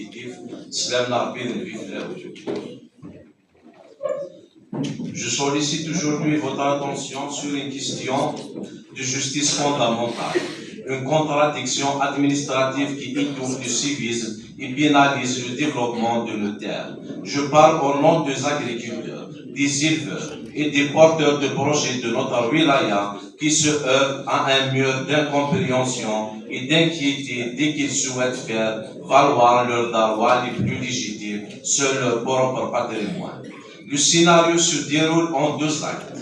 exécutif, Slam Narbin et Vifler. Je sollicite aujourd'hui votre attention sur une question de justice fondamentale, une contradiction administrative qui étouffe le civisme et pénalise le développement de nos terres. Je parle au nom des agriculteurs, des éleveurs et des porteurs de projets de notre wilaya qui se heurtent à un mur d'incompréhension et d'inquiétude dès qu'ils souhaitent faire valoir leurs droits les plus légitimes sur leur propre patrimoine. Le scénario se déroule en deux actes.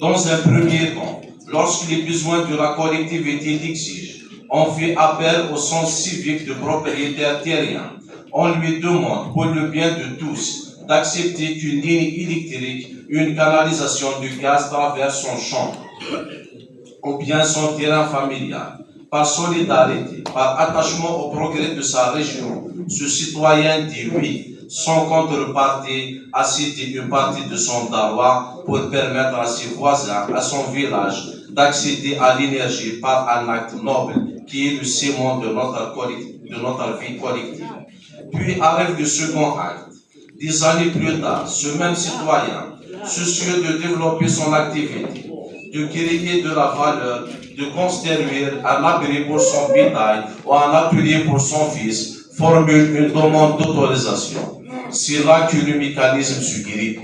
Dans un premier temps, lorsque les besoins de la collectivité l'exigent, on fait appel au sens civique du propriétaire terrien. On lui demande, pour le bien de tous, d'accepter qu'une ligne électrique, une canalisation de gaz traverse son champ ou bien son terrain familial. Par solidarité, par attachement au progrès de sa région, ce citoyen dit oui, sans contrepartie, à céder une partie de son droit pour permettre à ses voisins, à son village, d'accéder à l'énergie par un acte noble qui est le ciment de notre vie collective. Puis arrive le second acte. Des années plus tard, ce même citoyen, soucieux de développer son activité, de créer de la valeur, de construire un abri pour son bétail ou un atelier pour son fils, formule une demande d'autorisation. C'est là que le mécanisme se grippe.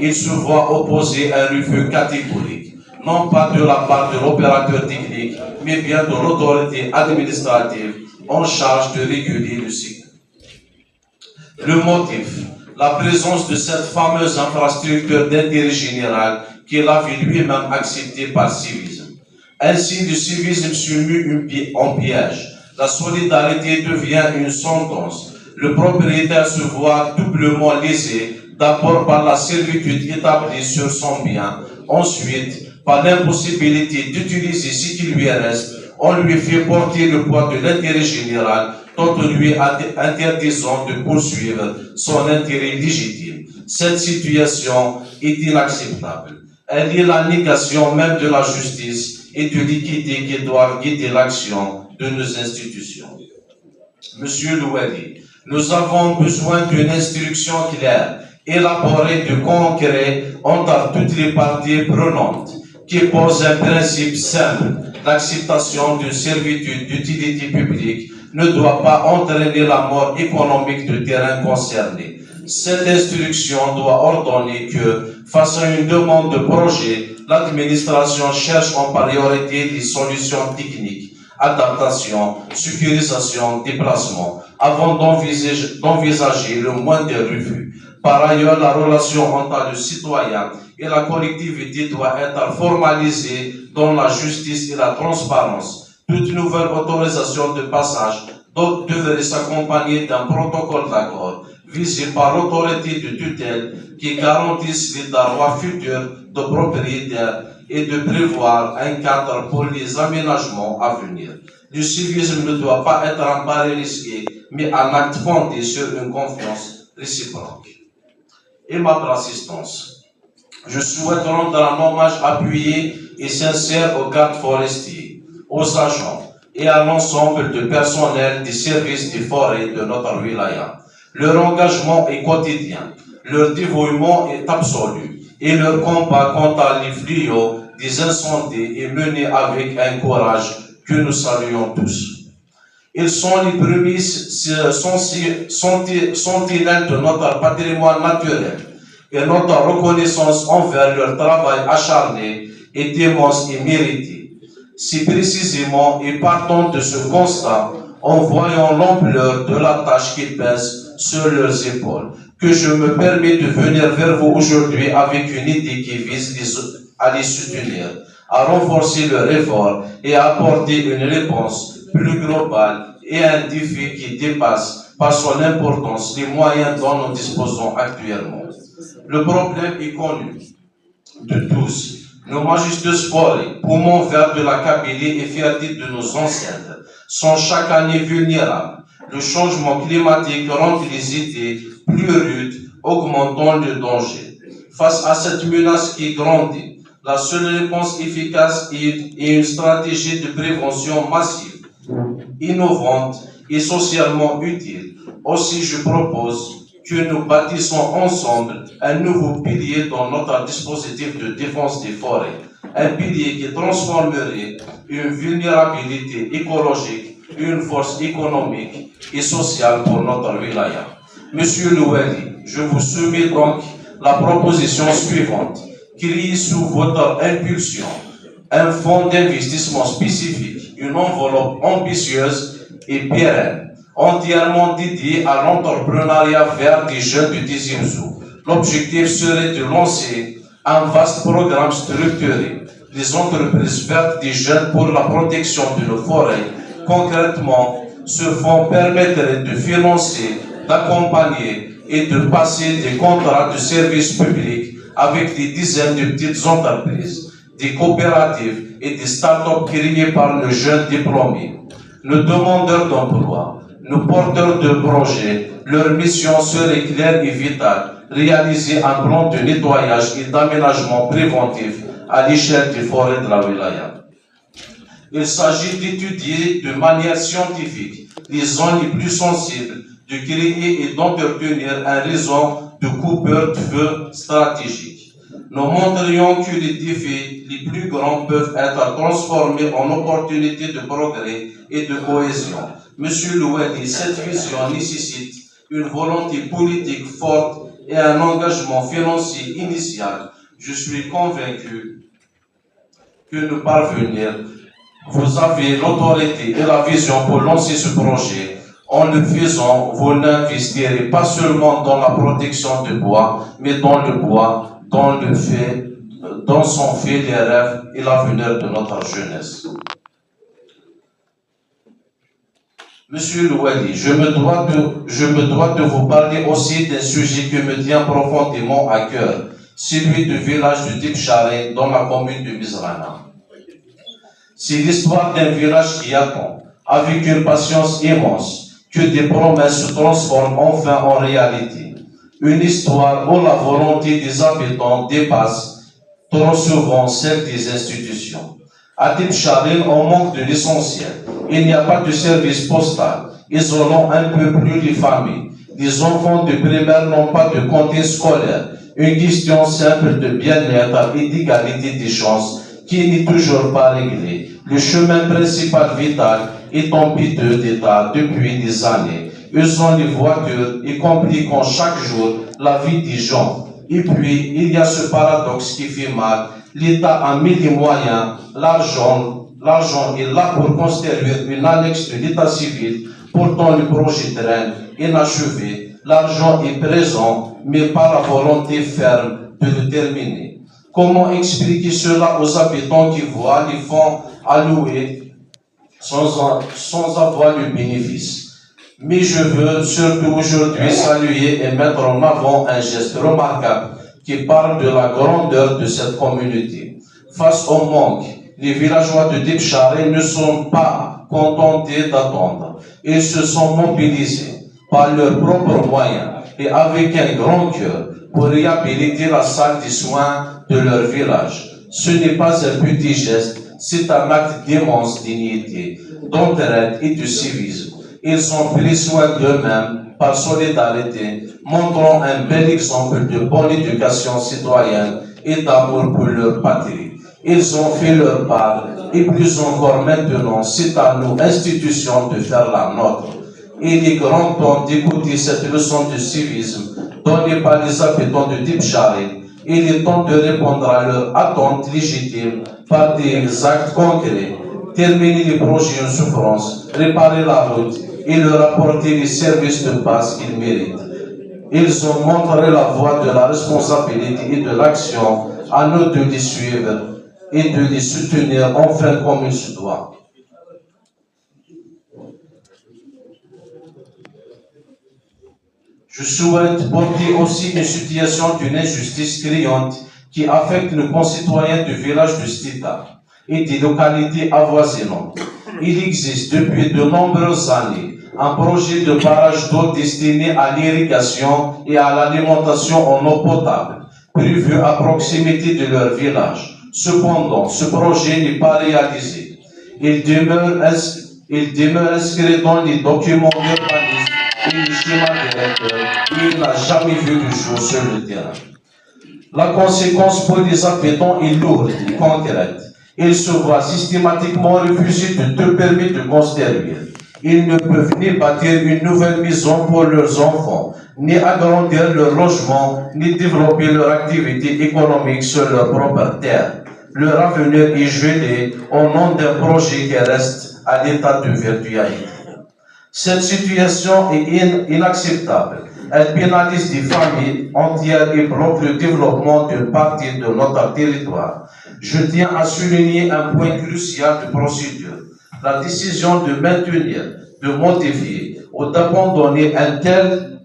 Il se voit opposer un refus catégorique, non pas de la part de l'opérateur technique, mais bien de l'autorité administrative en charge de réguler le cycle. Le motif, la présence de cette fameuse infrastructure d'intérêt général qu'il avait lui-même acceptée par civisme. Ainsi, le civisme se mue en piège. La solidarité devient une sentence. Le propriétaire se voit doublement lésé, d'abord par la servitude établie sur son bien, ensuite par l'impossibilité d'utiliser ce qui lui reste. On lui fait porter le poids de l'intérêt général, tout en lui interdisant de poursuivre son intérêt légitime. Cette situation est inacceptable. Elle est la négation même de la justice et de l'équité qui doivent guider l'action de nos institutions. Monsieur Louali, nous avons besoin d'une instruction claire, élaborée de concret entre toutes les parties prenantes, qui pose un principe simple. L'acceptation d'une servitude d'utilité publique ne doit pas entraîner la mort économique du terrain concerné. Cette instruction doit ordonner que, face à une demande de projet, l'administration cherche en priorité des solutions techniques, adaptation, sécurisation, déplacement, avant d'envisager le moindre refus. Par ailleurs, la relation entre le citoyen et la collectivité doit être formalisée dans la justice et la transparence. Toute nouvelle autorisation de passage devrait s'accompagner d'un protocole d'accord visé par l'autorité de tutelle qui garantisse les droits futurs de propriétaires et de prévoir un cadre pour les aménagements à venir. Le civisme ne doit pas être un pari risqué, mais un acte fondé sur une confiance réciproque. Aimable assistance, je souhaite rendre un hommage appuyé et sincère aux gardes forestiers, aux agents et à l'ensemble du personnel des services des forêts de notre wilaya. Leur engagement est quotidien, leur dévouement est absolu et leur combat contre les fléaux des incendies est mené avec un courage que nous saluons tous. Ils sont les premiers sentinelles de notre patrimoine naturel et notre reconnaissance envers leur travail acharné est immense et mérité. C'est précisément et partant de ce constat, en voyant l'ampleur de la tâche qui pèse sur leurs épaules, que je me permets de venir vers vous aujourd'hui avec une idée qui vise à les soutenir, à renforcer leur effort et à apporter une réponse plus globale et un défi qui dépasse par son importance les moyens dont nous disposons actuellement. Le problème est connu de tous. Nos majestueuses forêts, poumons verts de la Kabylie et fierté de nos ancêtres, sont chaque année vulnérables. Le changement climatique rend les idées plus rudes, augmentant le danger. Face à cette menace qui grandit, la seule réponse efficace est une stratégie de prévention massive, innovante et socialement utile. Aussi, je propose que nous bâtissons ensemble un nouveau pilier dans notre dispositif de défense des forêts. Un pilier qui transformerait une vulnérabilité écologique, une force économique et sociale pour notre wilaya. Monsieur Louali, je vous soumets donc la proposition suivante. Créer sous votre impulsion un fonds d'investissement spécifique, une enveloppe ambitieuse et pérenne, entièrement dédiée à l'entrepreneuriat vert des jeunes du 10e zoo. L'objectif serait de lancer un vaste programme structuré des entreprises vertes des jeunes pour la protection de nos forêts. Concrètement, ce fonds permettrait de financer, d'accompagner et de passer des contrats de services publics avec des dizaines de petites entreprises, des coopératives et des start-up créées par nos jeunes diplômés. Nos demandeurs d'emploi, nos porteurs de projets, leur mission serait claire et vitale, réaliser un plan de nettoyage et d'aménagement préventif à l'échelle des forêts de la wilaya. Il s'agit d'étudier de manière scientifique les zones les plus sensibles, de créer et d'entretenir un réseau de coupeurs de feu stratégiques. Nous montrions que les défis les plus grands peuvent être transformés en opportunités de progrès et de cohésion. Monsieur Louali, cette vision nécessite une volonté politique forte et un engagement financier initial. Je suis convaincu que nous parvenir, vous avez l'autorité et la vision pour lancer ce projet. En le faisant, vous n'investirez pas seulement dans la protection du bois, mais dans le bois, dans son fait les rêves et l'avenir de notre jeunesse. Monsieur Louali, je me dois de vous parler aussi d'un sujet qui me tient profondément à cœur, celui du village de Dipchare dans la commune de Mizrana. C'est l'histoire d'un village qui attend, avec une patience immense, que des promesses se transforment enfin en réalité. Une histoire où la volonté des habitants dépasse trop souvent celle des institutions. À Dipchare, on manque de l'essentiel. Il n'y a pas de service postal, isolant un peu plus les familles. Les enfants de primaire n'ont pas de cantine scolaire. Une question simple de bien-être et d'égalité des chances qui n'est toujours pas réglée. Le chemin principal vital est en piteux d'état depuis des années. Usant les voitures et compliquant chaque jour la vie des gens. Et puis, il y a ce paradoxe qui fait mal. L'État a mis les moyens, l'argent est là pour construire une annexe de l'État civil. Pourtant, le projet traîne, inachevé. L'argent est présent, mais pas la volonté ferme de le terminer. Comment expliquer cela aux habitants qui voient les fonds alloués sans avoir le bénéfice? Mais je veux surtout aujourd'hui saluer et mettre en avant un geste remarquable qui parle de la grandeur de cette communauté. Face au manque, les villageois de Dipchare ne sont pas contentés d'attendre. Ils se sont mobilisés par leurs propres moyens et avec un grand cœur pour réhabiliter la salle des soins de leur village. Ce n'est pas un petit geste, c'est un acte d'immense dignité, d'entraide et de civisme. Ils ont pris soin d'eux-mêmes par solidarité, montrant un bel exemple de bonne éducation citoyenne et d'amour pour leur patrie. Ils ont fait leur part et plus encore maintenant, c'est à nous, institutions, de faire la nôtre. Il est grand temps d'écouter cette leçon de civisme donnée par les habitants de Dipchare. Il est temps de répondre à leurs attentes légitimes par des actes concrets, terminer les projets en souffrance, réparer la route et leur apporter les services de base qu'ils méritent. Ils ont montré la voie de la responsabilité et de l'action, à nous de les suivre et de les soutenir enfin comme il se doit. Je souhaite porter aussi une situation d'une injustice criante qui affecte nos concitoyens du village de Stita et des localités avoisinantes. Il existe depuis de nombreuses années un projet de barrage d'eau destiné à l'irrigation et à l'alimentation en eau potable, prévu à proximité de leur village. Cependant, ce projet n'est pas réalisé. Il demeure inscrit dans les documents d'urbanisme et schéma directeur, il n'a jamais vu le jour sur le terrain. La conséquence pour les habitants est lourde et concrète. Ils se voient systématiquement refuser de tout permis de construire. Ils ne peuvent ni bâtir une nouvelle maison pour leurs enfants, ni agrandir leur logement, ni développer leur activité économique sur leur propre terre. Leur avenir est gelé au nom d'un projet qui reste à l'état de virtualité. Cette situation est inacceptable. Elle pénalise des familles entières et bloque le développement d'une partie de notre territoire. Je tiens à souligner un point crucial de procédure. La décision de maintenir, de modifier ou d'abandonner un tel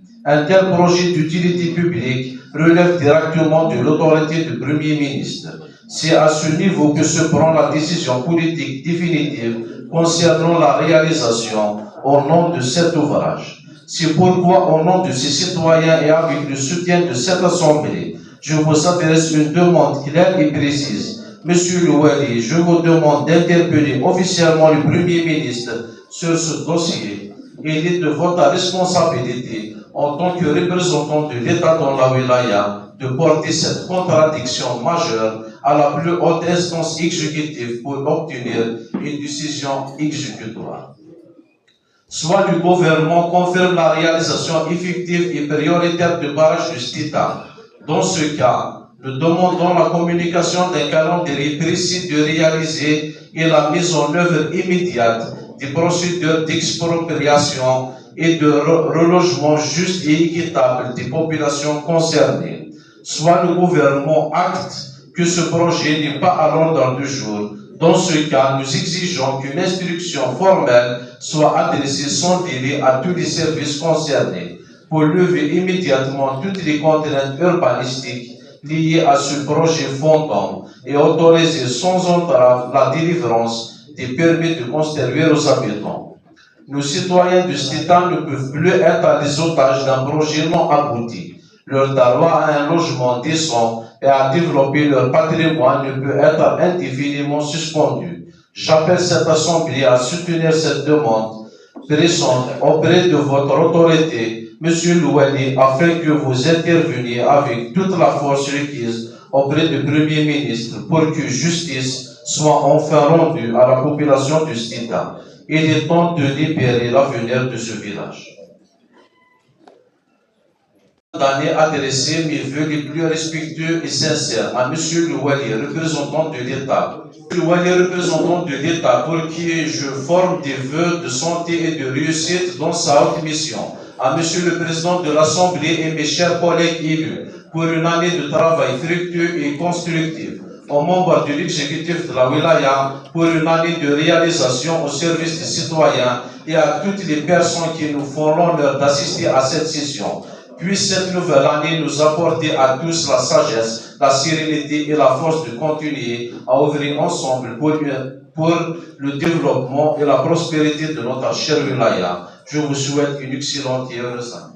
projet d'utilité publique relève directement de l'autorité du Premier ministre. C'est à ce niveau que se prend la décision politique définitive concernant la réalisation au nom de cet ouvrage. C'est pourquoi, au nom de ces citoyens et avec le soutien de cette Assemblée, je vous adresse une demande claire et précise. Monsieur le Wali, je vous demande d'interpeller officiellement le Premier ministre sur ce dossier. Il est de votre responsabilité, en tant que représentant de l'État dans la wilaya, de porter cette contradiction majeure à la plus haute instance exécutive pour obtenir une décision exécutoire. Soit le gouvernement confirme la réalisation effective et prioritaire du barrage de Stita. Dans ce cas, nous demandons la communication d'un calendrier précis de réaliser et la mise en œuvre immédiate des procédures d'expropriation et de relogement juste et équitable des populations concernées. Soit le gouvernement acte que ce projet n'est pas à l'ordre du jour. Dans ce cas, nous exigeons qu'une instruction formelle soit adressée sans délai à tous les services concernés pour lever immédiatement toutes les contraintes urbanistiques liées à ce projet fondant et autoriser sans entrave la délivrance des permis de construire aux habitants. Nos citoyens du Stita ne peuvent plus être les otages d'un projet non abouti. Leur droit à un logement décent et à développer leur patrimoine ne peut être indéfiniment suspendu. J'appelle cette Assemblée à soutenir cette demande pressante auprès de votre autorité, Monsieur Louali, afin que vous interveniez avec toute la force requise auprès du Premier ministre pour que justice soit enfin rendue à la population du Stita. Il est temps de libérer l'avenir de ce village. D'année adresser mes vœux les plus respectueux et sincères à Monsieur le Wali, représentant de l'État. Le Wali, représentant de l'État, pour qui je forme des vœux de santé et de réussite dans sa haute mission. À Monsieur le Président de l'Assemblée et mes chers collègues élus, pour une année de travail fructueux et constructif. Aux membres de l'exécutif de la Wilaya, pour une année de réalisation au service des citoyens et à toutes les personnes qui nous font l'honneur d'assister à cette session. Puisse cette nouvelle année nous apporter à tous la sagesse, la sérénité et la force de continuer à ouvrir ensemble pour le développement et la prospérité de notre chère wilaya. Je vous souhaite une excellente et heureuse année.